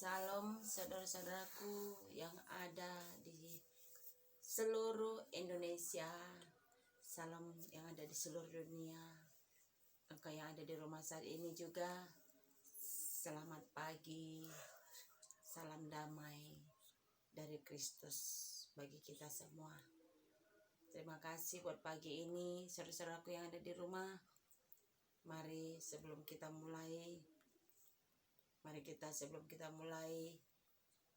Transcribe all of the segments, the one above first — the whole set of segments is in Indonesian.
Salam saudara-saudaraku yang ada di seluruh Indonesia. Salam yang ada di seluruh dunia. Engkau yang ada di rumah saat ini juga. Selamat pagi. Salam damai dari Kristus bagi kita semua. Terima kasih buat pagi ini saudara-saudaraku yang ada di rumah. Mari sebelum kita mulai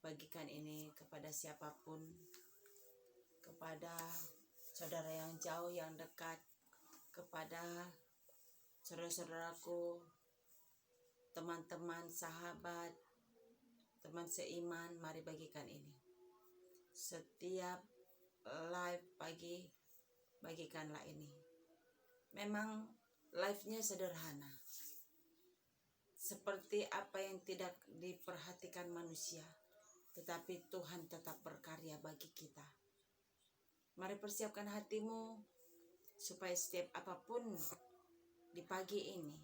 bagikan ini kepada siapapun, kepada saudara yang jauh, yang dekat, kepada saudara-saudaraku, teman-teman, sahabat, teman seiman. Mari bagikan ini. Setiap live pagi, bagikanlah ini. Memang live-nya sederhana, seperti apa yang tidak diperhatikan manusia, tetapi Tuhan tetap berkarya bagi kita. Mari persiapkan hatimu supaya setiap apapun di pagi ini,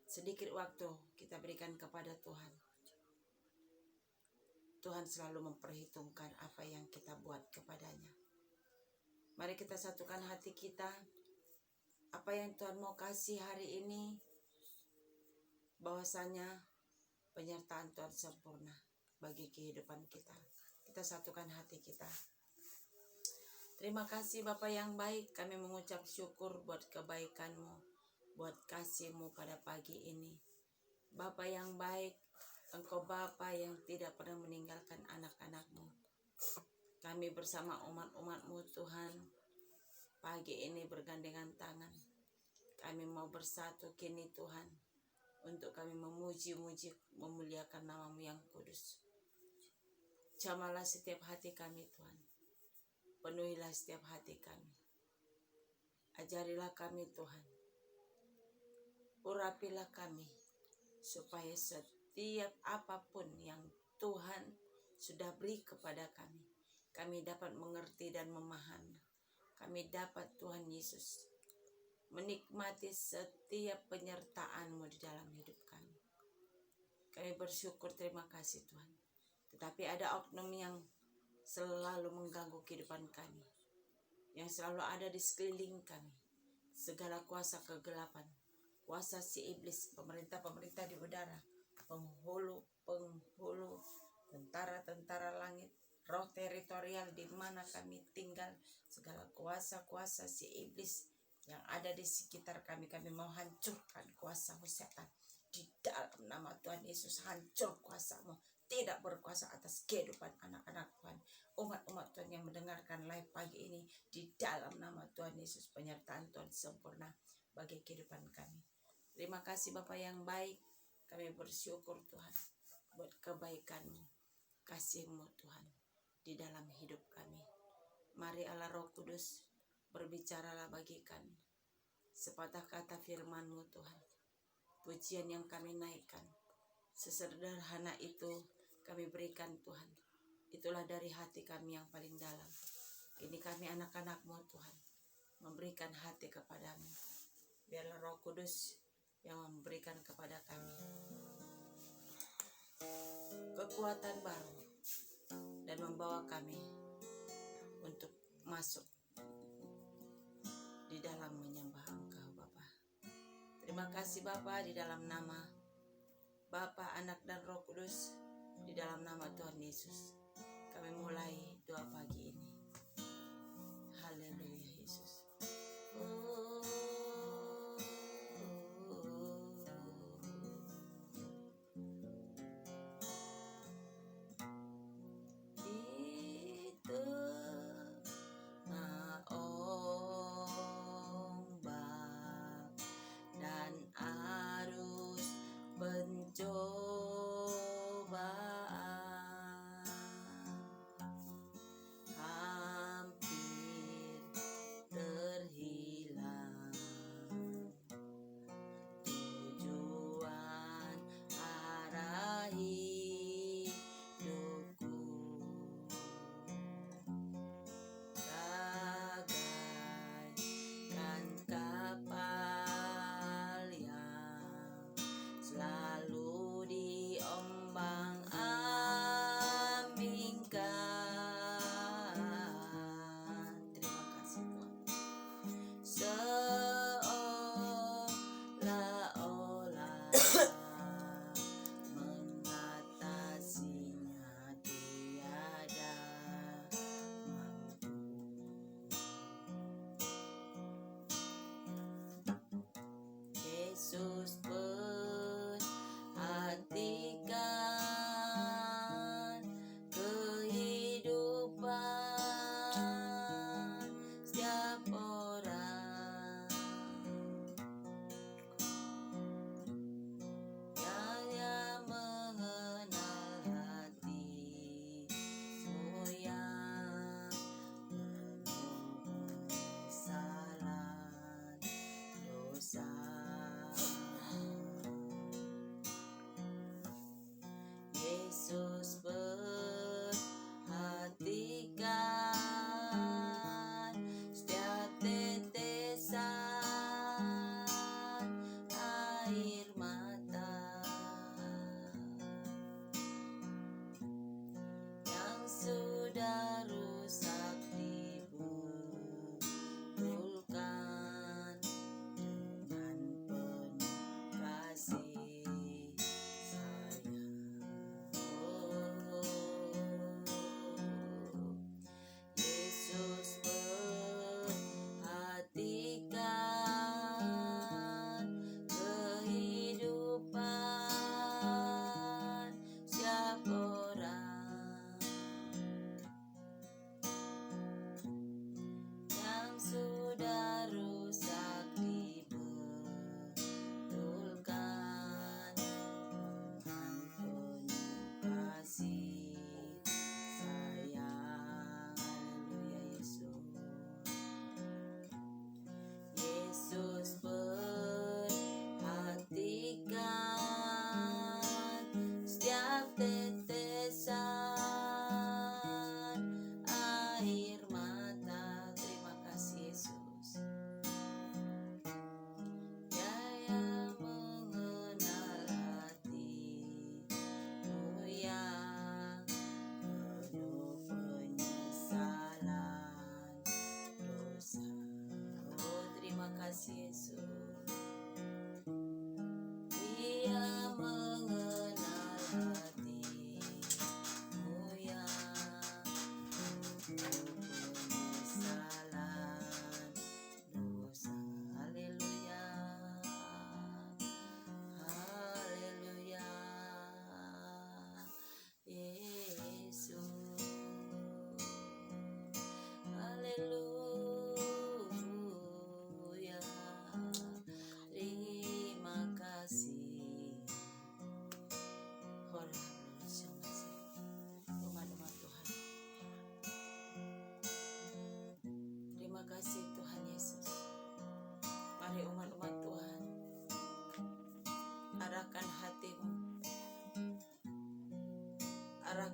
sedikit waktu kita berikan kepada Tuhan. Tuhan selalu memperhitungkan apa yang kita buat kepadanya. Mari kita satukan hati kita. Apa yang Tuhan mau kasih hari ini, bahwasanya penyertaan Tuhan sempurna bagi kehidupan kita. Kita satukan hati kita. Terima kasih Bapa yang baik, kami mengucap syukur buat kebaikan-Mu, buat kasih-Mu pada pagi ini. Bapa yang baik, Engkau Bapa yang tidak pernah meninggalkan anak-anak-Mu. Kami bersama umat-umat-Mu Tuhan, pagi ini bergandengan tangan. Kami mau bersatu kini Tuhan, untuk kami memuji-muji, memuliakan nama-Mu yang kudus. Jamalah setiap hati kami Tuhan. Penuhilah setiap hati kami. Ajarilah kami Tuhan. Urapilah kami, supaya setiap apapun yang Tuhan sudah beri kepada kami, kami dapat mengerti dan memahami. Kami dapat Tuhan Yesus menikmati setiap penyertaan-Mu di dalam hidup kami. Kami bersyukur, terima kasih Tuhan. Tetapi ada oknum yang selalu mengganggu kehidupan kami, yang selalu ada di sekeliling kami. Segala kuasa kegelapan, kuasa si iblis, pemerintah-pemerintah di udara, penghulu, tentara-tentara langit, roh teritorial di mana kami tinggal, segala kuasa-kuasa si iblis yang ada di sekitar kami, kami mau hancurkan kuasa-Mu setan. Di dalam nama Tuhan Yesus, hancur kuasa-Mu. Tidak berkuasa atas kehidupan anak-anak Tuhan, umat-umat Tuhan yang mendengarkan live pagi ini. Di dalam nama Tuhan Yesus, penyertaan Tuhan sempurna bagi kehidupan kami. Terima kasih Bapa yang baik. Kami bersyukur Tuhan buat kebaikan-Mu, kasih-Mu Tuhan di dalam hidup kami. Mari Allah Roh Kudus, berbicaralah bagi kami. Sepatah kata firman-Mu Tuhan, pujian yang kami naikkan, sesederhana itu kami berikan Tuhan. Itulah dari hati kami yang paling dalam. Ini kami anak-anak-Mu Tuhan, memberikan hati kepadamu. Biarlah Roh Kudus yang memberikan kepada kami kekuatan baru dan membawa kami untuk masuk di dalam menyembah Engkau Bapa. Terima kasih Bapa, di dalam nama Bapa, Anak dan Roh Kudus, di dalam nama Tuhan Yesus, kami mulai doa pagi ini. Haleluya Yesus. Pencobaan hampir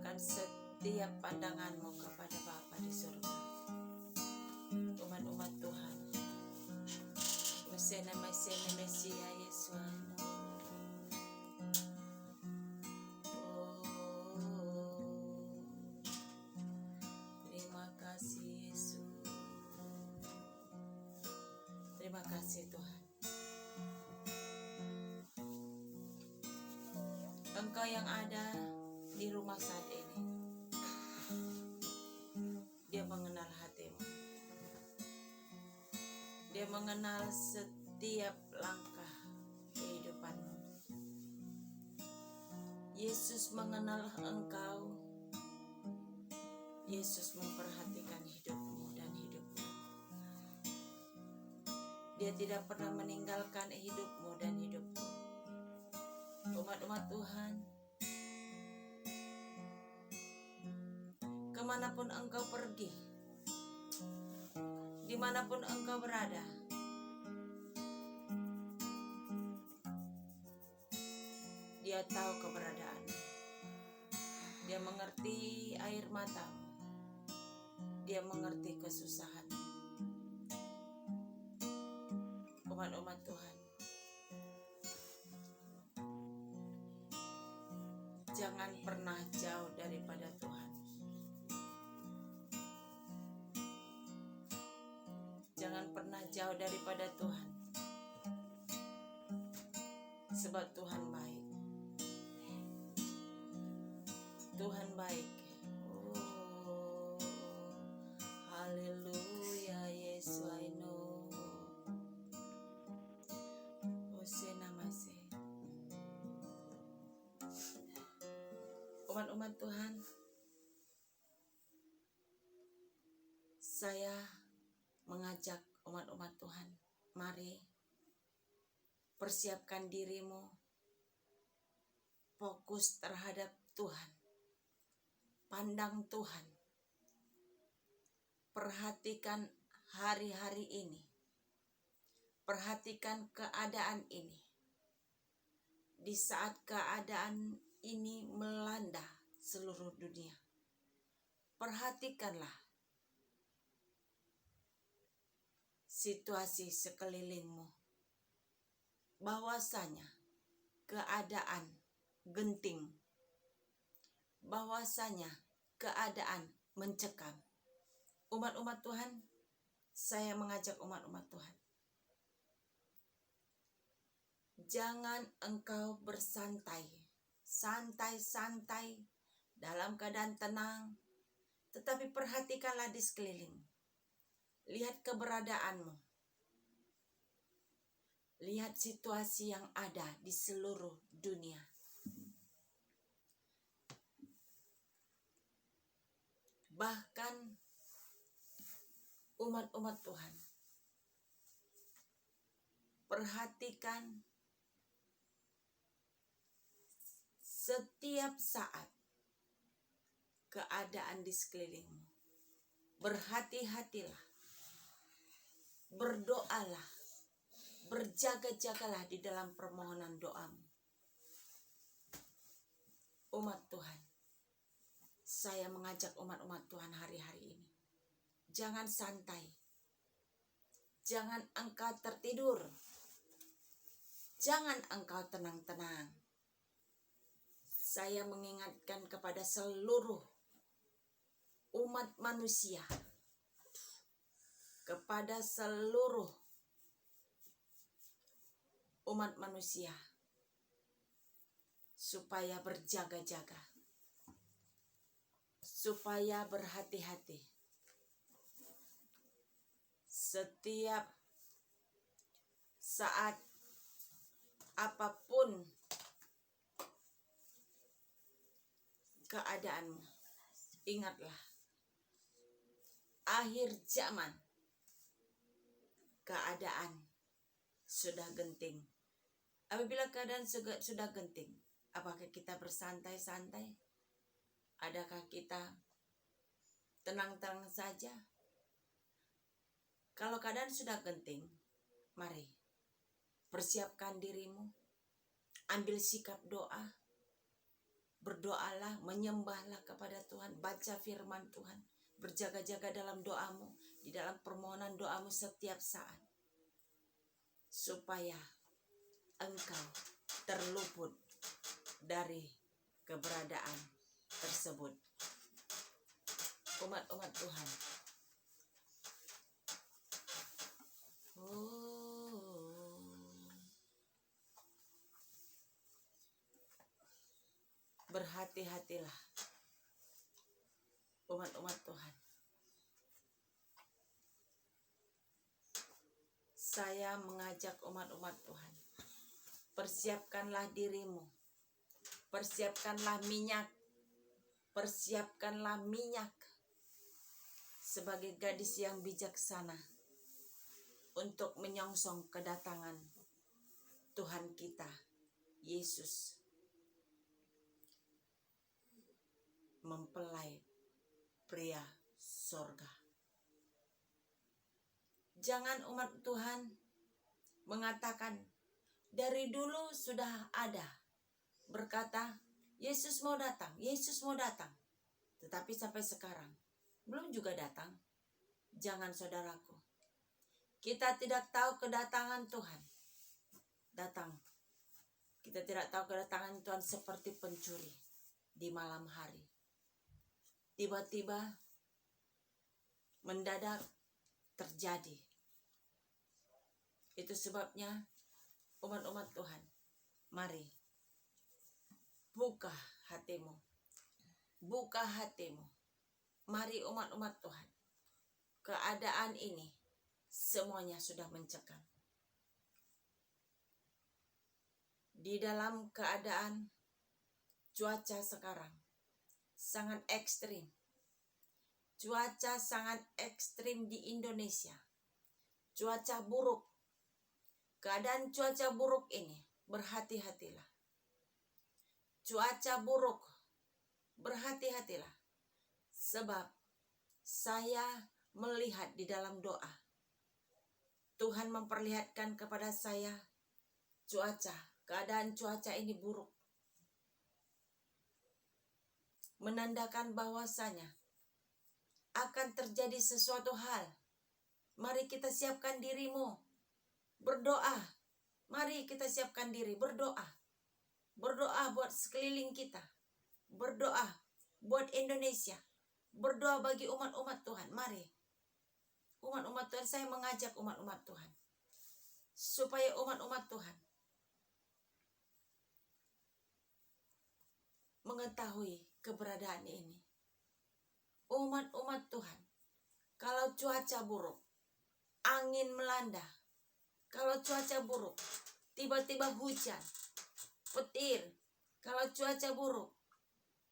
Arahkan setiap pandanganmu kepada Bapa di surga. Umat-umat Tuhan, Mesena Mesia Yesus. Terima kasih Yesus. Terima kasih Tuhan. Engkau yang ada di rumah saat ini, Dia mengenal hatimu. Dia mengenal setiap langkah kehidupanmu. Yesus mengenal engkau. Yesus memperhatikan hidupmu dan hidupmu. Dia tidak pernah meninggalkan hidupmu dan hidupmu. Umat-umat Tuhan, kemanapun engkau pergi, dimanapun engkau berada, Dia tahu keberadaanmu. Dia mengerti air matamu. Dia mengerti kesusahanmu. Umat-umat Tuhan, jangan pernah jauh daripada Tuhan. Jangan pernah jauh daripada Tuhan. Sebab Tuhan baik. Tuhan baik. Oh, haleluya, Yesus, I know. Namase. Umat-umat Tuhan, saya mengajak umat-umat Tuhan, mari persiapkan dirimu, fokus terhadap Tuhan, pandang Tuhan, perhatikan hari-hari ini, perhatikan keadaan ini. Di saat keadaan ini melanda seluruh dunia, perhatikanlah situasi sekelilingmu, bahwasanya keadaan genting, bahwasanya keadaan mencekam. Umat-umat Tuhan, saya mengajak umat-umat Tuhan, jangan engkau bersantai, santai-santai dalam keadaan tenang, tetapi perhatikanlah di sekeliling. Lihat keberadaanmu. Lihat situasi yang ada di seluruh dunia. Bahkan umat-umat Tuhan, perhatikan setiap saat keadaan di sekelilingmu. Berhati-hatilah, berdoalah, berjaga-jagalah di dalam permohonan doamu. Umat Tuhan, saya mengajak umat-umat Tuhan hari-hari ini, jangan santai, jangan engkau tertidur, jangan engkau tenang-tenang. Saya mengingatkan kepada seluruh umat manusia, kepada seluruh umat manusia, supaya berjaga-jaga, supaya berhati-hati. Setiap saat, apapun keadaanmu, ingatlah, akhir zaman, keadaan sudah genting. Apabila keadaan sudah genting, apakah kita bersantai-santai? Adakah kita tenang-tenang saja? Kalau keadaan sudah genting, mari persiapkan dirimu, ambil sikap doa, berdoa Berdoalah, menyembahlah kepada Tuhan, baca firman Tuhan, berjaga-jaga dalam doamu, di dalam permohonan doamu setiap saat, supaya engkau terluput dari keberadaan tersebut. Umat-umat Tuhan, berhati-hatilah umat-umat Tuhan. Saya mengajak umat-umat Tuhan, persiapkanlah dirimu, persiapkanlah minyak, persiapkanlah minyak sebagai gadis yang bijaksana untuk menyongsong kedatangan Tuhan kita Yesus, mempelai pria sorga. Jangan umat Tuhan mengatakan dari dulu sudah ada, berkata Yesus mau datang, Yesus mau datang, tetapi sampai sekarang belum juga datang. Jangan saudaraku, kita tidak tahu kedatangan Tuhan datang. Kita tidak tahu kedatangan Tuhan seperti pencuri di malam hari. Tiba-tiba mendadak terjadi. Itu sebabnya umat-umat Tuhan, mari buka hatimu. Buka hatimu. Mari umat-umat Tuhan. Keadaan ini semuanya sudah mencekam. Di dalam keadaan cuaca sekarang sangat ekstrim. Cuaca sangat ekstrim di Indonesia. Cuaca buruk. Keadaan cuaca buruk ini, berhati-hatilah. Cuaca buruk, berhati-hatilah. Sebab saya melihat di dalam doa, Tuhan memperlihatkan kepada saya keadaan cuaca ini buruk. Menandakan bahwasanya akan terjadi sesuatu hal. Mari kita siapkan dirimu. Berdoa. Mari kita siapkan diri, berdoa. Berdoa buat sekeliling kita. Berdoa buat Indonesia. Berdoa bagi umat-umat Tuhan. Mari. Umat-umat Tuhan, saya mengajak umat-umat Tuhan. Supaya umat-umat Tuhan mengetahui keberadaan ini. Umat-umat Tuhan, kalau cuaca buruk, angin melanda, kalau cuaca buruk, tiba-tiba hujan, petir, kalau cuaca buruk,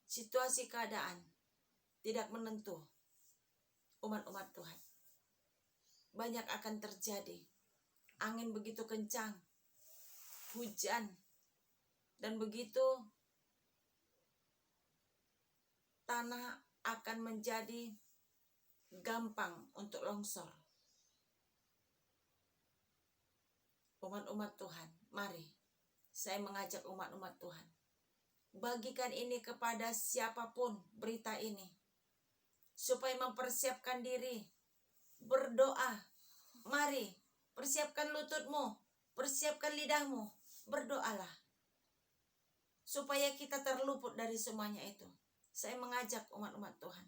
situasi keadaan tidak menentu, umat-umat Tuhan, banyak akan terjadi. Angin begitu kencang, hujan, dan begitu tanah akan menjadi gampang untuk longsor. Umat-umat Tuhan, mari saya mengajak umat-umat Tuhan, bagikan ini kepada siapapun berita ini, supaya mempersiapkan diri, berdoa. Mari persiapkan lututmu, persiapkan lidahmu, berdoalah supaya kita terluput dari semuanya itu. Saya mengajak umat-umat Tuhan,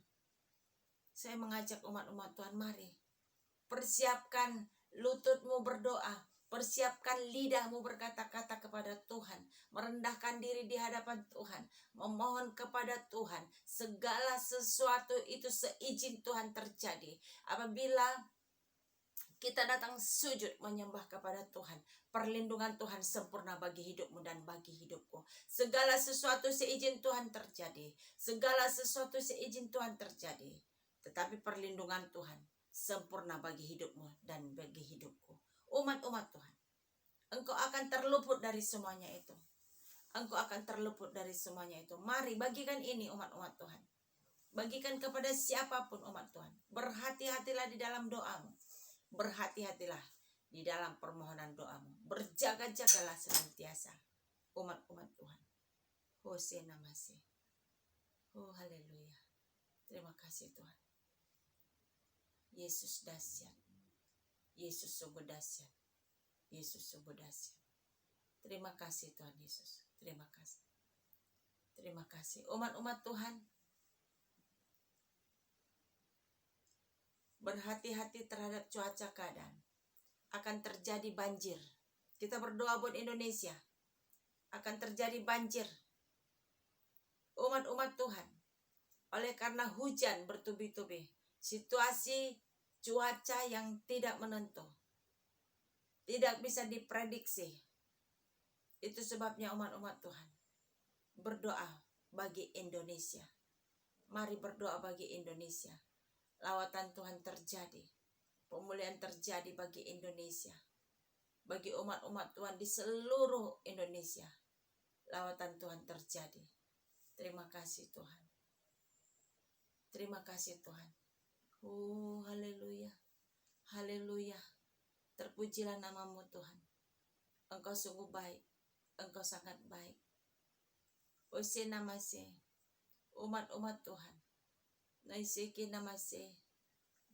saya mengajak umat-umat Tuhan, mari persiapkan lututmu berdoa, persiapkan lidahmu berkata-kata kepada Tuhan, merendahkan diri di hadapan Tuhan, memohon kepada Tuhan. Segala sesuatu itu seizin Tuhan terjadi. Apabila kita datang sujud menyembah kepada Tuhan, perlindungan Tuhan sempurna bagi hidupmu dan bagi hidupku. Segala sesuatu seizin Tuhan terjadi. Segala sesuatu seizin Tuhan terjadi. Tetapi perlindungan Tuhan sempurna bagi hidupmu dan bagi hidupku. Umat-umat Tuhan, engkau akan terluput dari semuanya itu. Engkau akan terluput dari semuanya itu. Mari bagikan ini umat-umat Tuhan. Bagikan kepada siapapun umat Tuhan. Berhati-hatilah di dalam doamu. Berhati-hatilah di dalam permohonan doamu. Berjaga-jagalah senantiasa umat-umat Tuhan. Hosea namase. Oh haleluya. Terima kasih Tuhan. Yesus dahsyat. Yesus sungguh dahsyat. Yesus sungguh dahsyat. Terima kasih Tuhan Yesus. Terima kasih. Terima kasih. Umat-umat Tuhan, berhati-hati terhadap cuaca keadaan. Akan terjadi banjir. Kita berdoa buat Indonesia. Akan terjadi banjir. Umat-umat Tuhan, oleh karena hujan bertubi-tubi, situasi cuaca yang tidak menentu, tidak bisa diprediksi. Itu sebabnya umat-umat Tuhan berdoa bagi Indonesia. Mari berdoa bagi Indonesia. Lawatan Tuhan terjadi. Pemulihan terjadi bagi Indonesia. Bagi umat-umat Tuhan di seluruh Indonesia. Lawatan Tuhan terjadi. Terima kasih Tuhan. Terima kasih Tuhan. Oh haleluya. Haleluya. Terpujilah namamu Tuhan. Engkau sungguh baik. Engkau sangat baik. Ose namase. Umat-umat Tuhan. Naiseki namase.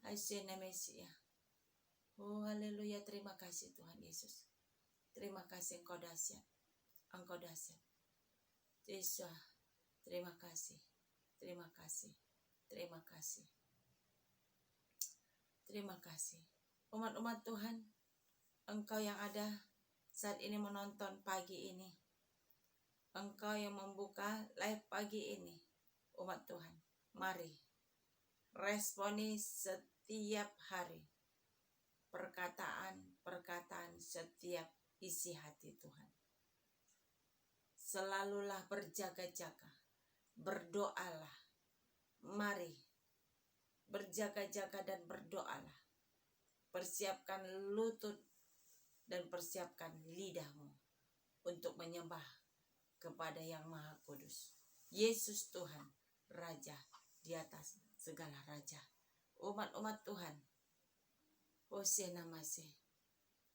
Aise namesia. Oh haleluya. Terima kasih Tuhan Yesus. Terima kasih Engkau dahsyat. Engkau dahsyat. Yesus. Terima kasih. Terima kasih. Terima kasih. Terima kasih. Umat-umat Tuhan, Engkau yang ada saat ini menonton pagi ini. Engkau yang membuka live pagi ini. Umat Tuhan, mari responi setiap hari perkataan setiap isi hati Tuhan. Selalulah berjaga-jaga, berdoalah. Mari berjaga-jaga dan berdoalah. Persiapkan lutut dan persiapkan lidahmu untuk menyembah kepada Yang Maha Kudus. Yesus Tuhan, Raja di atas segala raja. Umat-umat Tuhan, Hose namase.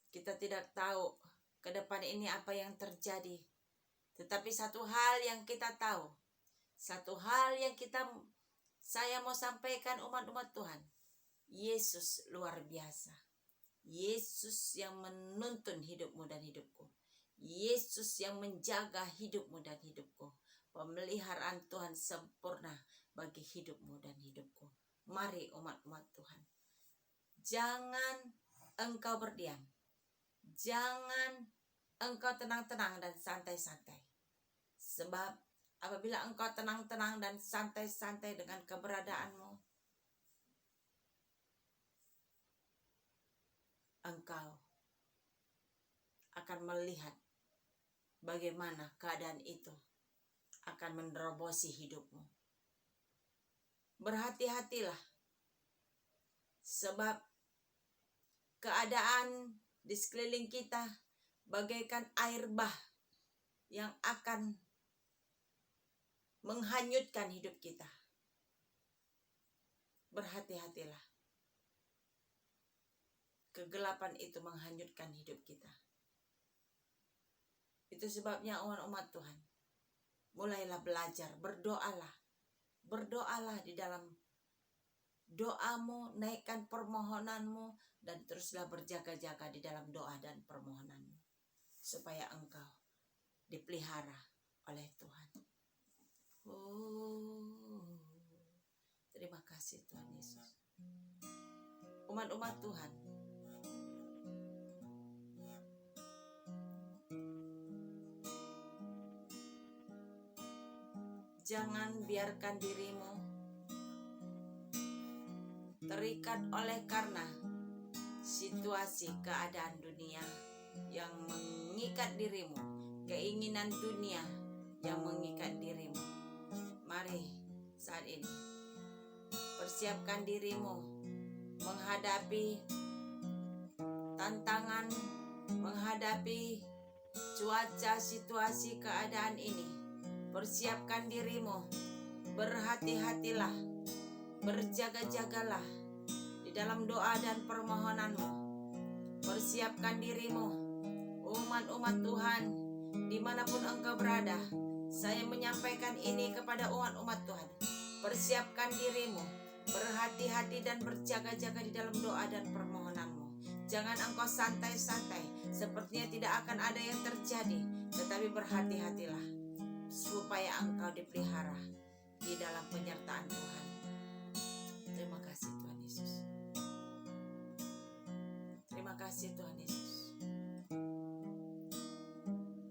Kita tidak tahu ke depan ini apa yang terjadi. Tetapi satu hal yang kita tahu, satu hal yang saya mau sampaikan umat-umat Tuhan. Yesus luar biasa. Yesus yang menuntun hidupmu dan hidupku. Yesus yang menjaga hidupmu dan hidupku. Pemeliharaan Tuhan sempurna bagi hidupmu dan hidupku. Mari umat-umat Tuhan. Jangan engkau berdiam. Jangan engkau tenang-tenang dan santai-santai. Sebab apabila engkau tenang-tenang dan santai-santai dengan keberadaanmu, engkau akan melihat bagaimana keadaan itu akan menerobosi hidupmu. Berhati-hatilah, sebab keadaan di sekeliling kita bagaikan air bah yang akan menghanyutkan hidup kita. Berhati-hatilah. Kegelapan itu menghanyutkan hidup kita. Itu sebabnya umat Tuhan, mulailah belajar, berdoalah. Berdoalah di dalam doamu, naikkan permohonanmu, dan teruslah berjaga-jaga di dalam doa dan permohonanmu. Supaya engkau dipelihara oleh Tuhan. Oh, terima kasih Tuhan Yesus. Umat-umat Tuhan, jangan biarkan dirimu terikat oleh karena situasi keadaan dunia yang mengikat dirimu, keinginan dunia yang mengikat dirimu. Mari saat ini persiapkan dirimu menghadapi tantangan, menghadapi cuaca, situasi keadaan ini. Persiapkan dirimu, berhati-hatilah, berjaga-jagalah di dalam doa dan permohonanmu. Persiapkan dirimu, umat-umat Tuhan, dimanapun engkau berada. Saya menyampaikan ini kepada umat-umat Tuhan. Persiapkan dirimu, berhati-hati dan berjaga-jaga di dalam doa dan permohonanmu. Jangan engkau santai-santai, sepertinya tidak akan ada yang terjadi, tetapi berhati-hatilah supaya engkau dipelihara di dalam penyertaan Tuhan. Terima kasih Tuhan Yesus. Terima kasih Tuhan Yesus.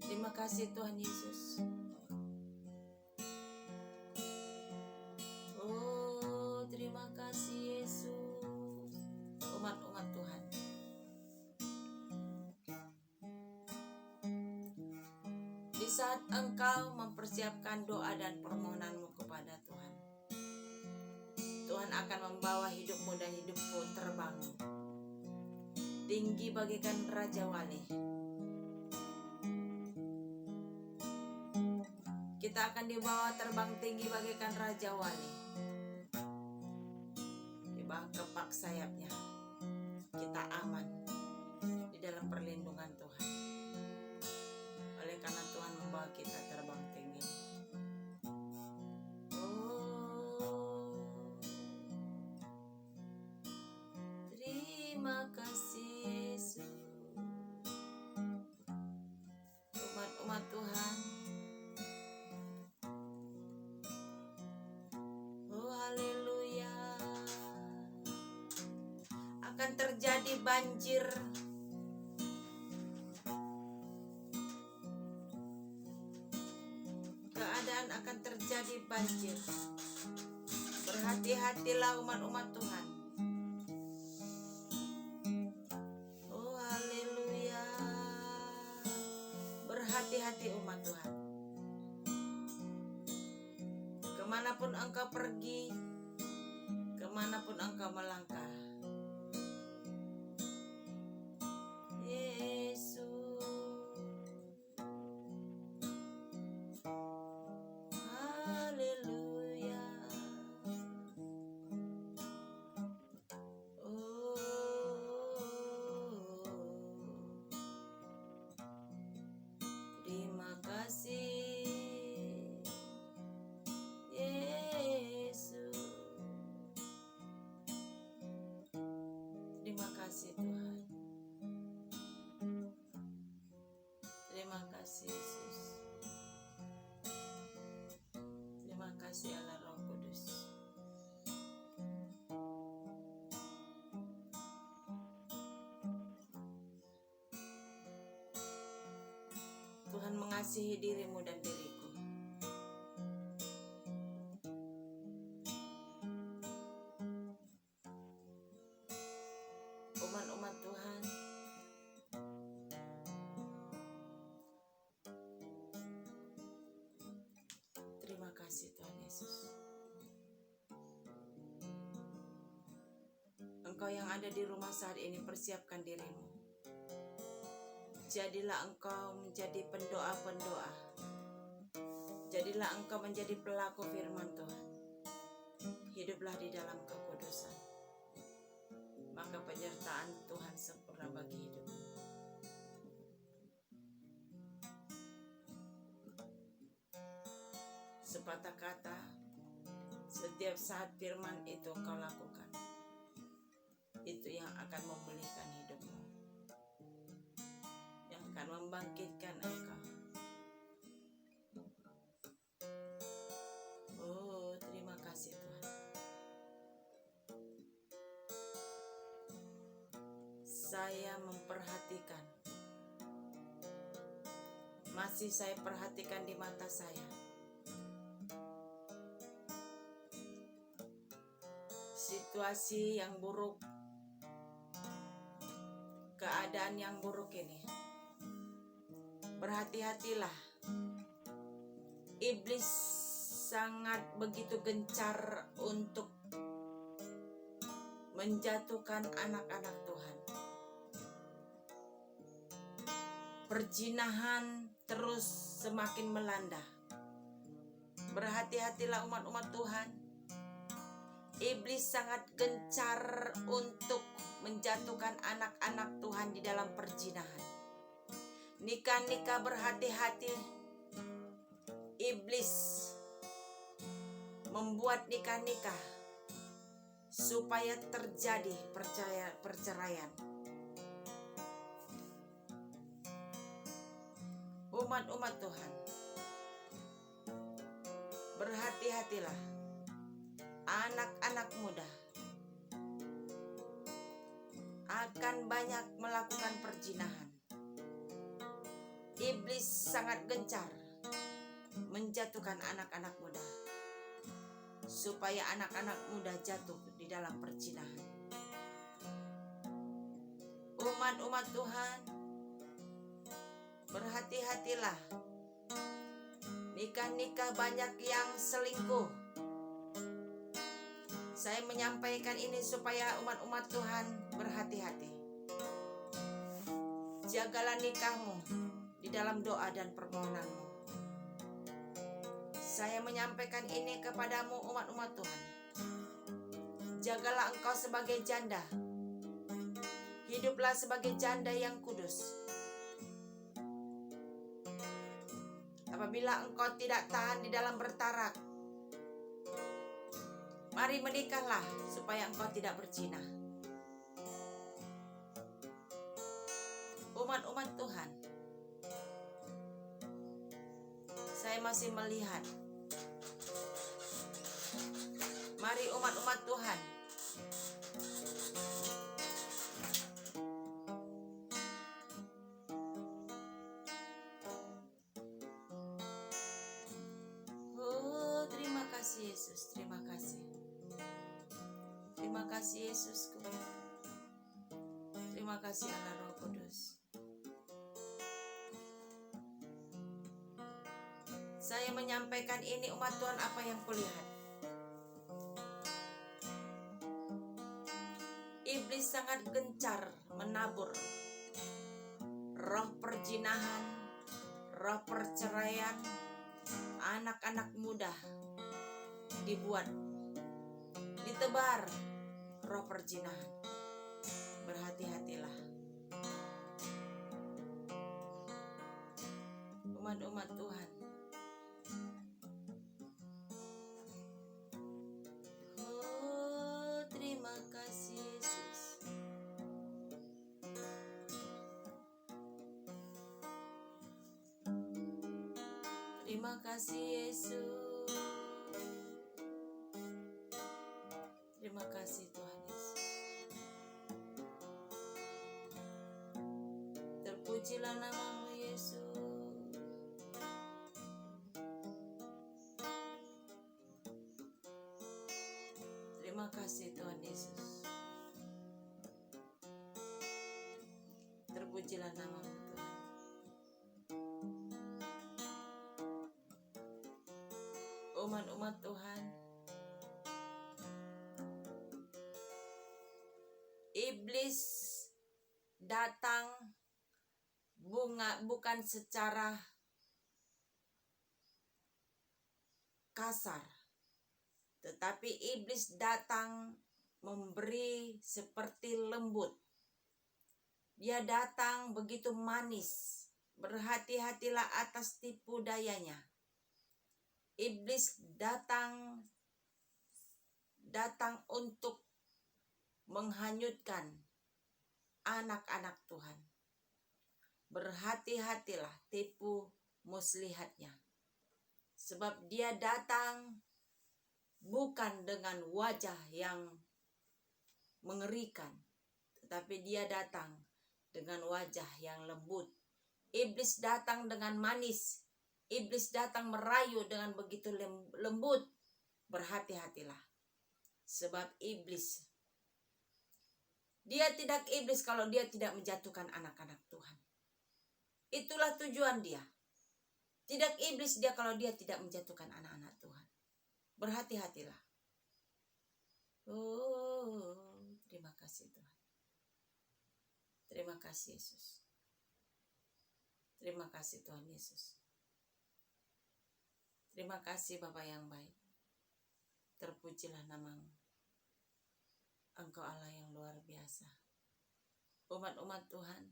Terima kasih Tuhan Yesus. Oh, terima kasih Yesus. Umat-umat Tuhan, di saat engkau mempersiapkan doa dan permohonanmu kepada Tuhan, Tuhan akan membawa hidupmu dan hidupku terbang tinggi bagaikan Raja Wali. Kita akan dibawa terbang tinggi bagaikan Raja Wali. Di bawah kepak sayapnya kita aman di dalam perlindungan Tuhan. Oleh karena Tuhan membawa kita terbang tinggi. Oh, terima kasih Yesus. Umat-umat Tuhan, oh haleluya. Akan terjadi banjir. Keadaan akan terjadi banjir. Berhati-hatilah umat-umat Tuhan. Oh haleluya. Berhati-hati umat Tuhan. Kemanapun engkau pergi, kemanapun engkau melangkah, Yesus. Haleluya. Oh, terima kasih Yesus. Terima kasih Tuhan. Terima kasih Yesus. Terima kasih Allah Roh Kudus. Tuhan mengasihi dirimu dan diriku. Umat-umat Tuhan, terima kasih Tuhan Yesus. Engkau yang ada di rumah saat ini, persiapkan dirimu. Jadilah engkau menjadi pendoa-pendoa. Jadilah engkau menjadi pelaku firman Tuhan. Hiduplah di dalam kekudusan. Maka penyertaan Tuhan sempurna bagi hidupmu. Sepatah kata, setiap saat firman itu kau lakukan, itu yang akan memulihkan hidupmu, yang akan membangkitkan engkau. Oh, terima kasih Tuhan. Saya memperhatikan, masih saya perhatikan di mata saya, situasi yang buruk, keadaan yang buruk ini. Berhati-hatilah. Iblis sangat begitu gencar untuk menjatuhkan anak-anak Tuhan. Perzinahan terus semakin melanda. Berhati-hatilah umat-umat Tuhan. Iblis sangat gencar untuk menjatuhkan anak-anak Tuhan di dalam perzinahan. Nikah-nikah berhati-hati. iblis membuat nikah-nikah supaya terjadi perceraian. Umat-umat Tuhan, berhati-hatilah. Anak-anak muda akan banyak melakukan perzinahan. Iblis sangat gencar menjatuhkan anak-anak muda supaya anak-anak muda jatuh di dalam perzinahan. Umat-umat Tuhan, berhati-hatilah. Nikah-nikah banyak yang selingkuh. Saya menyampaikan ini supaya umat-umat Tuhan berhati-hati. Jagalah nikahmu di dalam doa dan permohonanmu. Saya menyampaikan ini kepadamu umat-umat Tuhan. Jagalah engkau sebagai janda. Hiduplah sebagai janda yang kudus. Apabila engkau tidak tahan di dalam bertarak, mari menikahlah supaya engkau tidak berzina. Umat-umat Tuhan, saya masih melihat. Mari umat-umat Tuhan, terima kasih Yesus, terima kasih. Terima kasih Yesusku. Terima kasih Allah Roh Kudus. Saya menyampaikan ini umat Tuhan apa yang kulihat. Iblis sangat gencar menabur roh perzinahan, roh perceraian. Anak-anak muda dibuat, ditebar roh perzinahan. Berhati-hatilah umat-umat Tuhan. Oh, terima kasih Yesus. Terima kasih Yesus. Terima kasih Tuhan Yesus. Terpujilah namamu Yesus. Terima kasih Tuhan Yesus. Terpujilah namamu Tuhan. Umat-umat Tuhan, iblis datang bukan secara kasar, tetapi iblis datang memberi seperti lembut. Dia datang begitu manis. Berhati-hatilah atas tipu dayanya. Iblis datang untuk menghanyutkan anak-anak Tuhan. Berhati-hatilah tipu muslihatnya. Sebab dia datang bukan dengan wajah yang mengerikan, tetapi dia datang dengan wajah yang lembut. Iblis datang dengan manis. Iblis datang merayu dengan begitu lembut. Berhati-hatilah. Sebab iblis, dia tidak iblis kalau dia tidak menjatuhkan anak-anak Tuhan. Itulah tujuan dia. Tidak iblis dia kalau dia tidak menjatuhkan anak-anak Tuhan. Berhati-hatilah. Oh, terima kasih Tuhan. Terima kasih Yesus. Terima kasih Tuhan Yesus. Terima kasih Bapa yang baik. Terpujilah namamu. Engkau Allah yang luar biasa. Umat-umat Tuhan,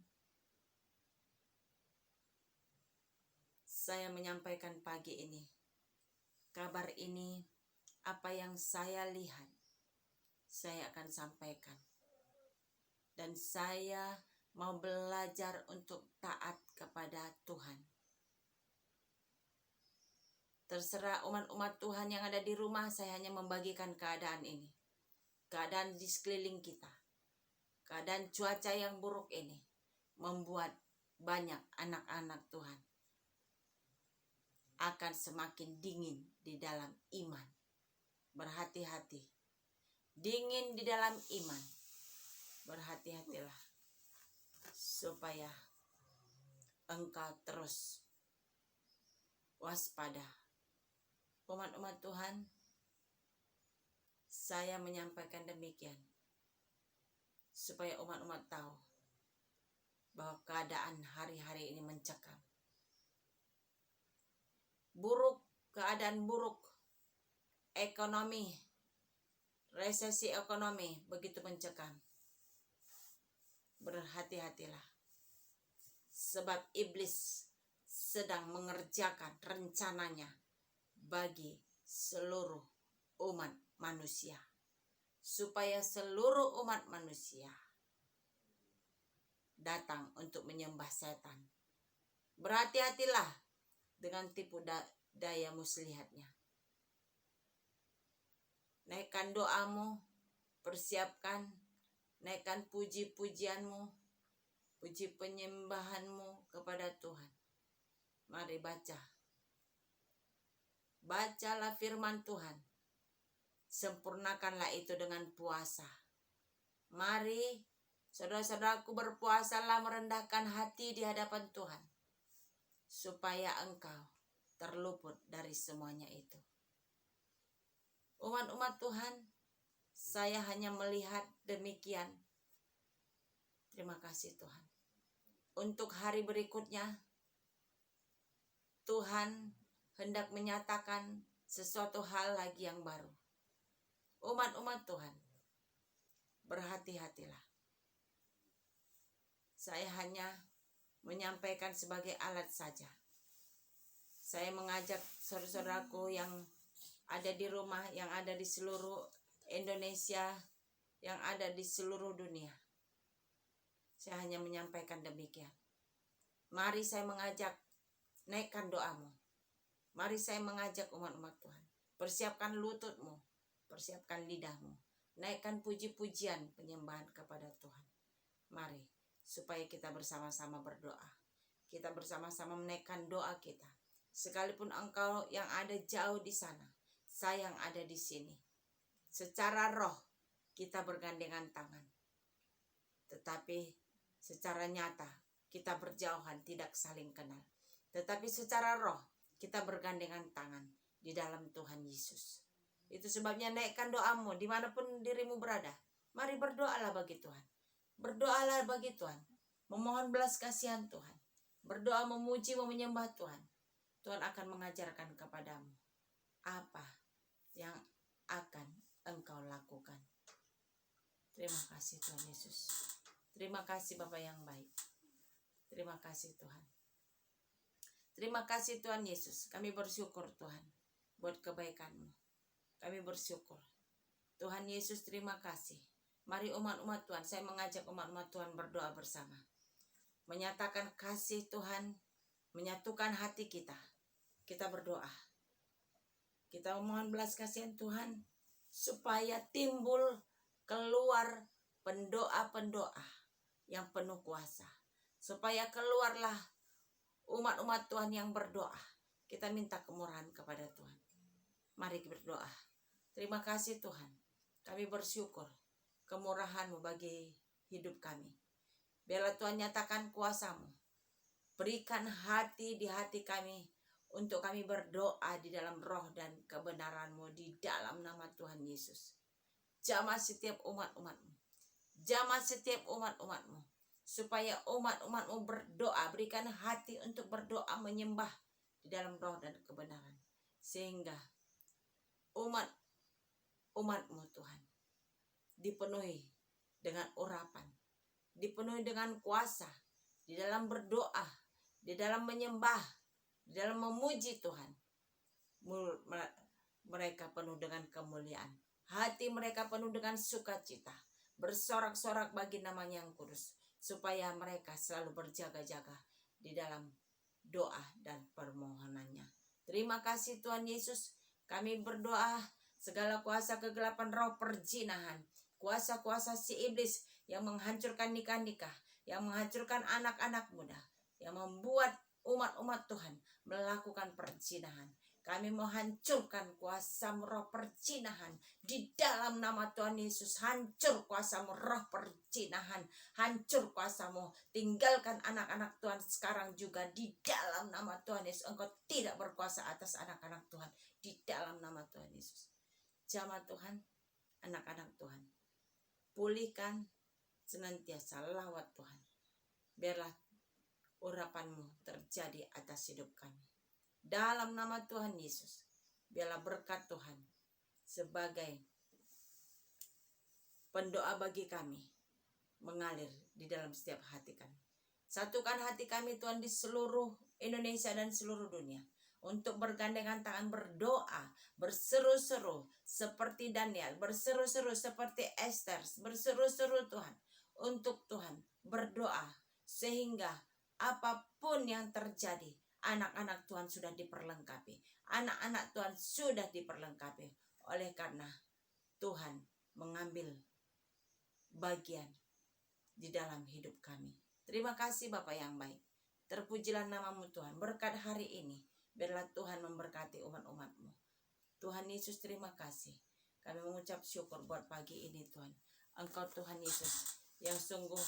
saya menyampaikan pagi ini kabar ini, apa yang saya lihat, saya akan sampaikan. Dan saya mau belajar untuk taat kepada Tuhan. Terserah umat-umat Tuhan yang ada di rumah, saya hanya membagikan keadaan ini. Keadaan di sekeliling kita. Keadaan cuaca yang buruk ini membuat banyak anak-anak Tuhan akan semakin dingin di dalam iman. Berhati-hati. Dingin di dalam iman. Berhati-hatilah supaya engkau terus waspada. Umat-umat Tuhan, saya menyampaikan demikian supaya umat-umat tahu bahwa keadaan hari-hari ini mencekam. Buruk, keadaan buruk, ekonomi, resesi ekonomi begitu mencekam. Berhati-hatilah, sebab iblis sedang mengerjakan rencananya bagi seluruh umat manusia, supaya seluruh umat manusia datang untuk menyembah setan. Berhati-hatilah dengan tipu daya muslihatnya. Naikkan doamu, persiapkan, naikkan puji-pujianmu, puji penyembahanmu kepada Tuhan. Mari baca. Bacalah firman Tuhan. Sempurnakanlah itu dengan puasa. Mari saudara-saudaraku berpuasalah, merendahkan hati di hadapan Tuhan, supaya engkau terluput dari semuanya itu. Umat-umat Tuhan, saya hanya melihat demikian. Terima kasih Tuhan. Untuk hari berikutnya, Tuhan hendak menyatakan sesuatu hal lagi yang baru. Umat-umat Tuhan, berhati-hatilah. Saya hanya menyampaikan sebagai alat saja. Saya mengajak saudara-saudaraku yang ada di rumah, yang ada di seluruh Indonesia, yang ada di seluruh dunia. Saya hanya menyampaikan demikian. Mari saya mengajak, naikkan doamu. Mari saya mengajak umat-umat Tuhan. Persiapkan lututmu, persiapkan lidahmu. Naikkan puji-pujian penyembahan kepada Tuhan. Mari, supaya kita bersama-sama berdoa. Kita bersama-sama menaikkan doa kita. Sekalipun engkau yang ada jauh di sana, saya yang ada di sini. Secara roh kita bergandengan tangan. Tetapi secara nyata kita berjauhan, tidak saling kenal. Tetapi secara roh kita bergandengan tangan di dalam Tuhan Yesus. Itu sebabnya naikkan doamu dimanapun dirimu berada. Mari berdoalah bagi Tuhan. Berdoalah bagi Tuhan. Memohon belas kasihan Tuhan. Berdoa memuji, menyembah Tuhan. Tuhan akan mengajarkan kepadamu apa yang akan engkau lakukan. Terima kasih Tuhan Yesus. Terima kasih Bapa yang baik. Terima kasih Tuhan. Terima kasih Tuhan Yesus. Kami bersyukur Tuhan buat kebaikan-Mu. Kami bersyukur. Tuhan Yesus, terima kasih. Mari umat-umat Tuhan, saya mengajak umat-umat Tuhan berdoa bersama. Menyatakan kasih Tuhan, menyatukan hati kita. Kita berdoa. Kita memohon belas kasihan Tuhan supaya timbul keluar pendoa-pendoa yang penuh kuasa. Supaya keluarlah umat-umat Tuhan yang berdoa. Kita minta kemurahan kepada Tuhan. Mari berdoa. Terima kasih Tuhan. Kami bersyukur kemurahan-Mu bagi hidup kami. Biarlah Tuhan nyatakan kuasa-Mu. Berikan hati di hati kami untuk kami berdoa di dalam roh dan kebenaran-Mu di dalam nama Tuhan Yesus. Jamah setiap umat-umat-Mu. Jamah setiap umat-umat-Mu. Supaya umat-umat-Mu berdoa, berikan hati untuk berdoa menyembah di dalam roh dan kebenaran. Sehingga umat-umat-Mu Tuhan dipenuhi dengan urapan, dipenuhi dengan kuasa, di dalam berdoa, di dalam menyembah, di dalam memuji Tuhan. mereka penuh dengan kemuliaan. Hati mereka penuh dengan sukacita. Bersorak-sorak bagi namanya yang kudus. Supaya mereka selalu berjaga-jaga di dalam doa dan permohonannya. Terima kasih Tuhan Yesus. Kami berdoa segala kuasa kegelapan roh perzinahan, kuasa-kuasa si iblis yang menghancurkan nikah-nikah, yang menghancurkan anak-anak muda, yang membuat umat-umat Tuhan melakukan perzinahan. Kami mau hancurkan kuasa roh perzinahan di dalam nama Tuhan Yesus. Hancur kuasamu roh perzinahan, hancur kuasamu. Tinggalkan anak-anak Tuhan sekarang juga di dalam nama Tuhan Yesus. Engkau tidak berkuasa atas anak-anak Tuhan di dalam nama Tuhan Yesus. Jamaah Tuhan, anak-anak Tuhan, pulihkan senantiasa lawat Tuhan. Biarlah urapanmu terjadi atas hidup kami. Dalam nama Tuhan Yesus, biarlah berkat Tuhan sebagai pendoa bagi kami mengalir di dalam setiap hati kami. Satukan hati kami Tuhan di seluruh Indonesia dan seluruh dunia untuk bergandengan tangan berdoa, berseru-seru seperti Daniel, berseru-seru seperti Esther, berseru-seru Tuhan untuk Tuhan berdoa sehingga apapun yang terjadi, anak-anak Tuhan sudah diperlengkapi. Anak-anak Tuhan sudah diperlengkapi. Oleh karena Tuhan mengambil bagian di dalam hidup kami. Terima kasih Bapa yang baik. Terpujilah namamu Tuhan. Berkat hari ini, biarlah Tuhan memberkati umat-umatmu. Tuhan Yesus, terima kasih. Kami mengucap syukur buat pagi ini Tuhan. Engkau Tuhan Yesus yang sungguh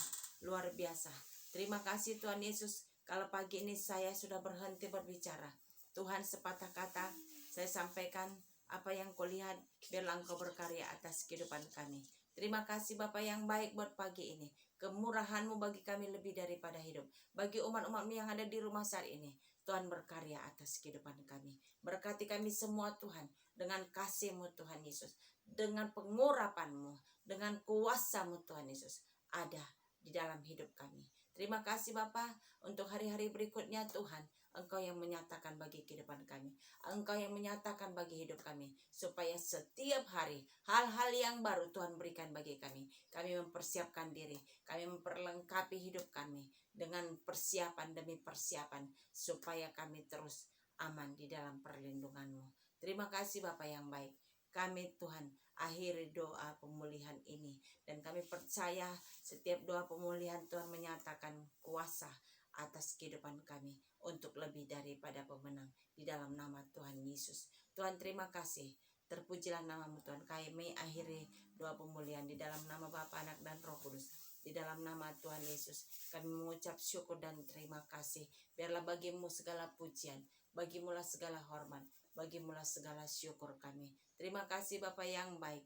luar biasa. Terima kasih Tuhan Yesus. Kalau pagi ini saya sudah berhenti berbicara, Tuhan sepatah kata saya sampaikan apa yang kau lihat, biarlah Engkau berkarya atas kehidupan kami. Terima kasih Bapa yang baik buat pagi ini. Kemurahan-Mu bagi kami lebih daripada hidup. Bagi umat-umat-Mu yang ada di rumah saat ini, Tuhan berkarya atas kehidupan kami. Berkati kami semua Tuhan dengan kasih-Mu Tuhan Yesus. Dengan pengurapan-Mu, dengan kuasa-Mu Tuhan Yesus ada di dalam hidup kami. Terima kasih Bapa untuk hari-hari berikutnya Tuhan. Engkau yang menyatakan bagi kehidupan kami. Engkau yang menyatakan bagi hidup kami. Supaya setiap hari hal-hal yang baru Tuhan berikan bagi kami. Kami mempersiapkan diri. Kami memperlengkapi hidup kami dengan persiapan demi persiapan. Supaya kami terus aman di dalam perlindungan-Mu. Terima kasih Bapa yang baik. Kami Tuhan akhiri doa pemulihan ini. Dan kami percaya setiap doa pemulihan Tuhan menyatakan kuasa atas kehidupan kami untuk lebih daripada pemenang di dalam nama Tuhan Yesus. Tuhan terima kasih. Terpujilah namamu Tuhan. Kami akhiri doa pemulihan di dalam nama Bapa, Anak dan Roh Kudus. Di dalam nama Tuhan Yesus kami mengucap syukur dan terima kasih. Biarlah bagimu segala pujian, bagimulah segala hormat, bagimulah segala syukur kami. Terima kasih Bapa yang baik.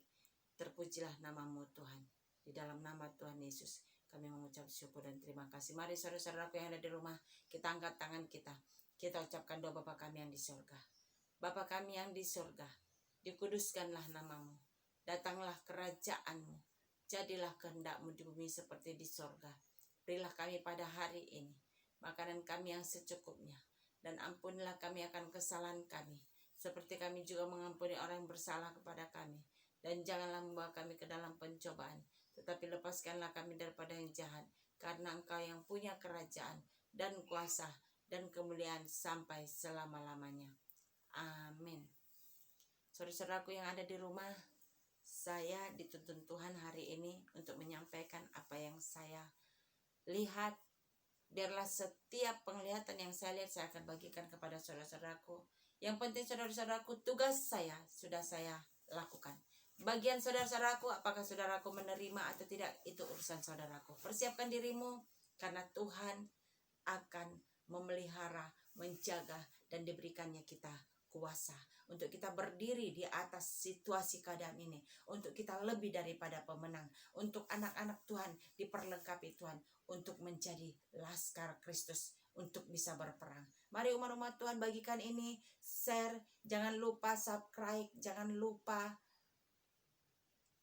Terpujilah namamu Tuhan. Di dalam nama Tuhan Yesus kami mengucap syukur dan terima kasih. Mari saudara-saudaraku yang ada di rumah, kita angkat tangan kita. Kita ucapkan doa Bapa kami yang di surga. Bapa kami yang di surga, dikuduskanlah namamu. Datanglah kerajaanmu. Jadilah kehendak-Mu di bumi seperti di surga. Berilah kami pada hari ini makanan kami yang secukupnya. Dan ampunilah kami akan kesalahan kami, seperti kami juga mengampuni orang yang bersalah kepada kami. Dan janganlah membawa kami ke dalam pencobaan, tetapi lepaskanlah kami daripada yang jahat. Karena Engkau yang punya kerajaan dan kuasa dan kemuliaan sampai selama-lamanya. Amin. Saudara-saudaraku yang ada di rumah, saya dituntun Tuhan hari ini untuk menyampaikan apa yang saya lihat. Biarlah setiap penglihatan yang saya lihat saya akan bagikan kepada saudara-saudaraku. Yang penting saudara-saudaraku, tugas saya sudah saya lakukan. Bagian saudara-saudaraku, apakah saudaraku menerima atau tidak, itu urusan saudaraku. Persiapkan dirimu karena Tuhan akan memelihara, menjaga, dan diberikannya kita kuasa untuk kita berdiri di atas situasi keadaan ini, untuk kita lebih daripada pemenang, untuk anak-anak Tuhan diperlengkapi Tuhan untuk menjadi laskar Kristus untuk bisa berperang. Mari umat-umat Tuhan bagikan ini, share, jangan lupa subscribe, jangan lupa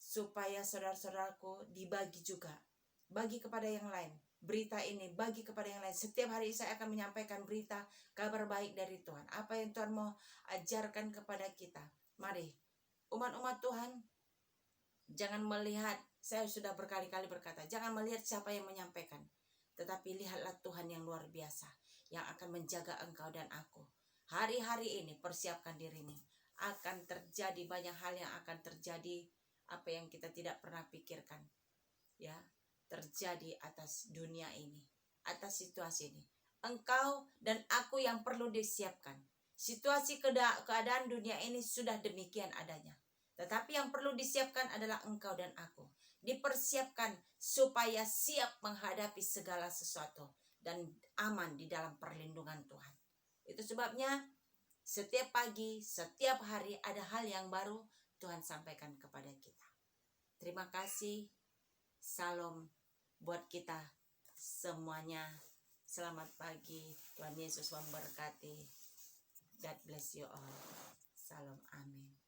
supaya saudara-saudaraku dibagi juga, bagi kepada yang lain. Berita ini bagi kepada yang lain. Setiap hari saya akan menyampaikan berita kabar baik dari Tuhan. Apa yang Tuhan mau ajarkan kepada kita. Mari, umat-umat Tuhan, jangan melihat, saya sudah berkali-kali berkata, jangan melihat siapa yang menyampaikan, tetapi lihatlah Tuhan yang luar biasa, yang akan menjaga engkau dan aku. Hari-hari ini persiapkan dirimu. Akan terjadi banyak hal yang akan terjadi, apa yang kita tidak pernah pikirkan, ya, terjadi atas dunia ini, atas situasi ini. Engkau dan aku yang perlu disiapkan. Situasi keadaan dunia ini sudah demikian adanya. Tetapi yang perlu disiapkan adalah engkau dan aku. Dipersiapkan supaya siap menghadapi segala sesuatu dan aman di dalam perlindungan Tuhan. Itu sebabnya setiap pagi, setiap hari ada hal yang baru Tuhan sampaikan kepada kita. Terima kasih. Salam buat kita semuanya. Selamat pagi. Tuhan Yesus memberkati. God bless you all. Salam, amin.